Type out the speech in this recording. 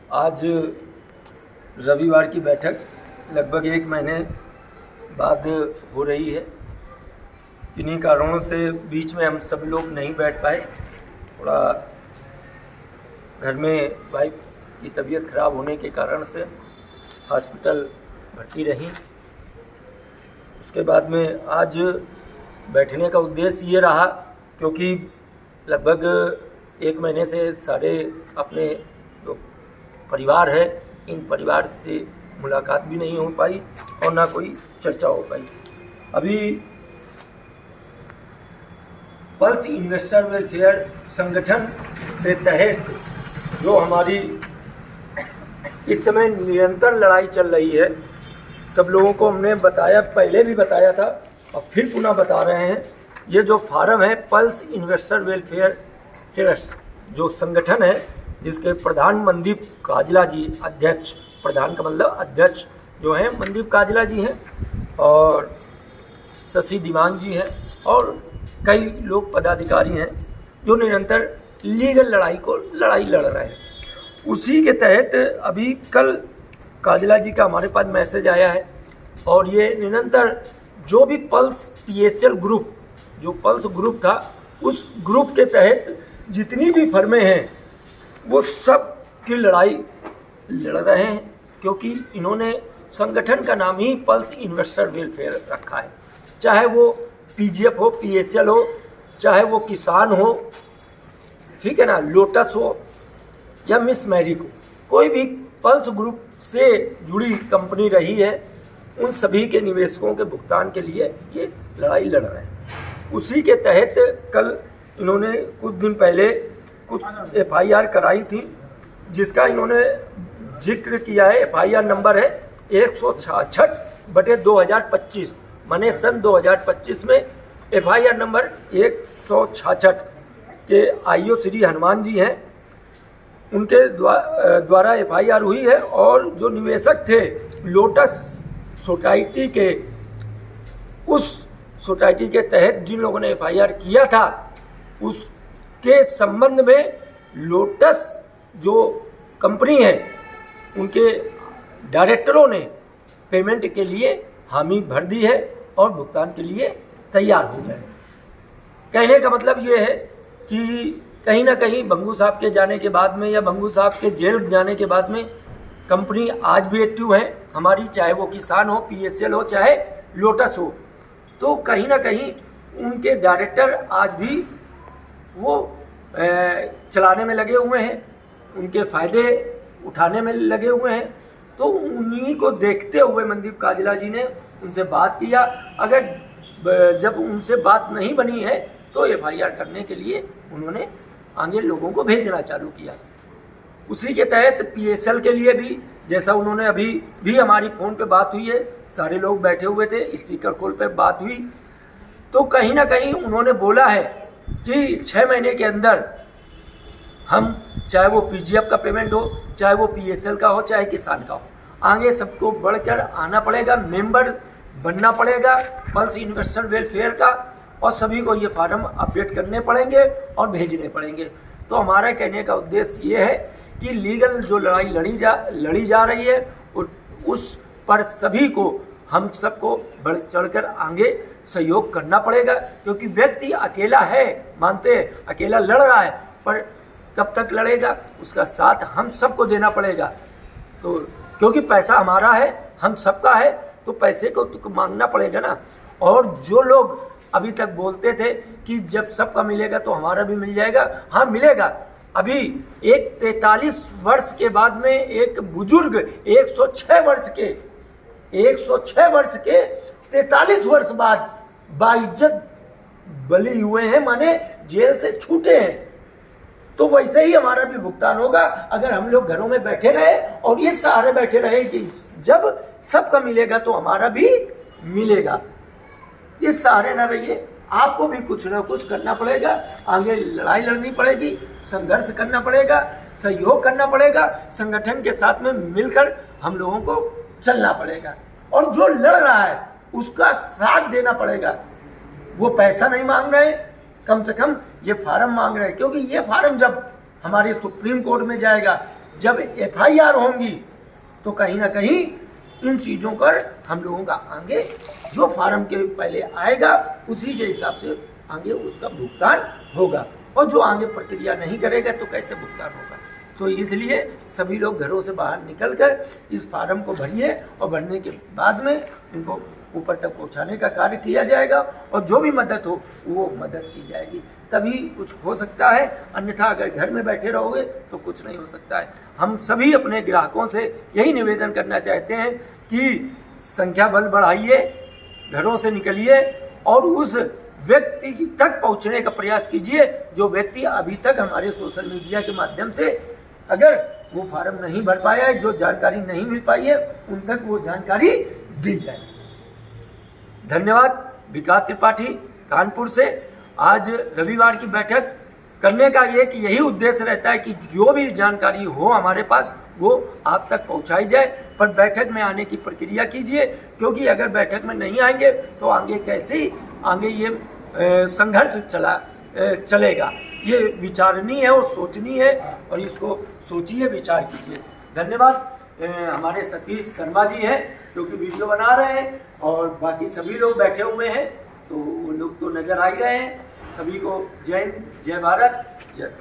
आज रविवार की बैठक लगभग 1 महीने बाद हो रही है। किन्हीं कारणों से बीच में हम सब लोग नहीं बैठ पाए। थोड़ा घर में वाइफ की तबीयत खराब होने के कारण से हॉस्पिटल भर्ती रही। उसके बाद में आज बैठने का उद्देश्य ये रहा, क्योंकि लगभग 1 महीने से सारे अपने जो परिवार है, इन परिवार से मुलाकात भी नहीं हो पाई और ना कोई चर्चा हो पाई। अभी पल्स इन्वेस्टर वेलफेयर संगठन के तहत जो हमारी इस समय निरंतर लड़ाई चल रही है, सब लोगों को हमने बताया, पहले भी बताया था और फिर पुनः बता रहे हैं। ये जो फार्म है पल्स इन्वेस्टर वेलफेयर ट्रस्ट जो संगठन है, जिसके प्रधान मनदीप काजला जी अध्यक्ष, प्रधान का मतलब अध्यक्ष जो हैं मनदीप काजला जी हैं और शशि दीवान जी हैं और कई लोग पदाधिकारी हैं जो निरंतर लीगल लड़ाई लड़ रहे हैं। उसी के तहत अभी कल काजला जी का हमारे पास मैसेज आया है और ये निरंतर जो भी पल्स पीएसएल ग्रुप, जो पल्स ग्रुप था, उस ग्रुप के तहत जितनी भी फर्में हैं वो सब की लड़ाई लड़ रहे हैं, क्योंकि इन्होंने संगठन का नाम ही पल्स इन्वेस्टर वेलफेयर रखा है। चाहे वो पीजीएफ हो, पीएसएल हो, चाहे वो किसान हो, ठीक है ना, लोटस हो या मिस मैरी को, कोई भी पल्स ग्रुप से जुड़ी कंपनी रही है, उन सभी के निवेशकों के भुगतान के लिए ये लड़ाई लड़ रहे हैं। उसी के तहत कल इन्होंने कुछ दिन पहले कुछ एफआईआर कराई थी, जिसका इन्होंने जिक्र किया है। एफआईआर नंबर है 166/2025, माने सन 2025 में एफआईआर नंबर 166 के आईओ श्री हनुमान जी हैं, उनके द्वारा एफआईआर हुई है। और जो निवेशक थे लोटस सोसाइटी के, उस सोसाइटी के तहत जिन लोगों ने एफआईआर किया था, उसके संबंध में लोटस जो कंपनी है, उनके डायरेक्टरों ने पेमेंट के लिए हामी भर दी है और भुगतान के लिए तैयार हो गए। कहने का मतलब ये है कि कहीं ना कहीं बंगू साहब के जाने के बाद में या बंगू साहब के जेल जाने के बाद में कंपनी आज भी एक्टिव है हमारी, चाहे वो किसान हो, पीएसएल हो, चाहे लोटस हो। तो कहीं ना कहीं उनके डायरेक्टर आज भी वो चलाने में लगे हुए हैं, उनके फ़ायदे उठाने में लगे हुए हैं। तो उन्हीं को देखते हुए मनदीप काजला जी ने उनसे बात किया। अगर जब उनसे बात नहीं बनी है तो एफआईआर करने के लिए उन्होंने आगे लोगों को भेजना चालू किया। उसी के तहत पीएसएल के लिए भी, जैसा उन्होंने अभी भी हमारी फ़ोन पे बात हुई है, सारे लोग बैठे हुए थे, स्पीकर कॉल पे बात हुई, तो कहीं ना कहीं उन्होंने बोला है कि 6 महीने के अंदर हम, चाहे वो पीजीएफ का पेमेंट हो, चाहे वो पीएसएल का हो, चाहे किसान का हो, आगे सबको बढ़कर आना पड़ेगा, मेंबर बनना पड़ेगा पल्स इन्वेस्टर वेलफेयर का, और सभी को ये फार्म अपडेट करने पड़ेंगे और भेजने पड़ेंगे। तो हमारा कहने का उद्देश्य ये है कि लीगल जो लड़ाई लड़ी जा रही है, उस पर सभी को, हम सबको बढ़ चढ़कर आगे सहयोग करना पड़ेगा, क्योंकि व्यक्ति अकेला है, मानते हैं अकेला लड़ रहा है, पर कब तक लड़ेगा, उसका साथ हम सबको देना पड़ेगा। तो क्योंकि पैसा हमारा है, हम सबका है, तो पैसे को तो मांगना पड़ेगा ना। और जो लोग अभी तक बोलते थे कि जब सबका मिलेगा तो हमारा भी मिल जाएगा, हाँ मिलेगा। अभी एक 43 वर्ष के बाद में एक बुजुर्ग 106 वर्ष के 43 वर्ष बाद बाइज्जत बली हुए हैं, माने जेल से छूटे हैं। तो वैसे ही हमारा भी भुगतान होगा अगर हम लोग घरों में बैठे रहे और इस सहारे बैठे रहे कि जब सबका मिलेगा तो हमारा भी मिलेगा। इस सहारे ना रहिए, आपको भी कुछ ना कुछ करना पड़ेगा, आगे लड़ाई लड़नी पड़ेगी, संघर्ष करना पड़ेगा, सहयोग करना पड़ेगा, संगठन के साथ में मिलकर हम लोगों को चलना पड़ेगा। और जो लड़ रहा है उसका साथ देना पड़ेगा। वो पैसा नहीं मांग रहे, कम से कम ये फार्म मांग रहे हैं, क्योंकि ये फार्म जब हमारे सुप्रीम कोर्ट में जाएगा जब FIR होंगी तो कहीं ना कहीं इन चीज़ों पर हम लोगों का आगे जो फार्म के पहले आएगा उसी के हिसाब से आगे उसका भुगतान होगा, और जो आगे प्रक्रिया नहीं करेगा तो कैसे भुगतान होगा। तो इसलिए सभी लोग घरों से बाहर निकलकर इस फार्म को भरिए, और भरने के बाद में इनको ऊपर तक पहुंचाने का कार्य किया जाएगा, और जो भी मदद हो वो मदद की जाएगी, तभी कुछ हो सकता है। अन्यथा अगर घर में बैठे रहोगे तो कुछ नहीं हो सकता है। हम सभी अपने ग्राहकों से यही निवेदन करना चाहते हैं कि संख्या बल बढ़ाइए, घरों से निकलिए और उस व्यक्ति तक पहुंचने का प्रयास कीजिए जो व्यक्ति अभी तक हमारे सोशल मीडिया के माध्यम से अगर वो फार्म नहीं भर पाया है, जो जानकारी नहीं मिल पाई है, उन तक वो जानकारी दी जाए। धन्यवाद। विकास त्रिपाठी, कानपुर से। आज रविवार की बैठक करने का यही उद्देश्य रहता है कि जो भी जानकारी हो हमारे पास वो आप तक पहुंचाई जाए, पर बैठक में आने की प्रक्रिया कीजिए, क्योंकि अगर बैठक में नहीं आएंगे तो आगे कैसे आगे ये संघर्ष चलेगा। ये विचारनीय है और सोचनीय है, और इसको सोचिए, विचार कीजिए। धन्यवाद। हमारे सतीश शर्मा जी हैं क्योंकि वीडियो बना रहे हैं, और बाकी सभी लोग बैठे हुए हैं तो वो लोग तो नजर आ ही रहे हैं। सभी को जय हिंद, जय भारत, जय।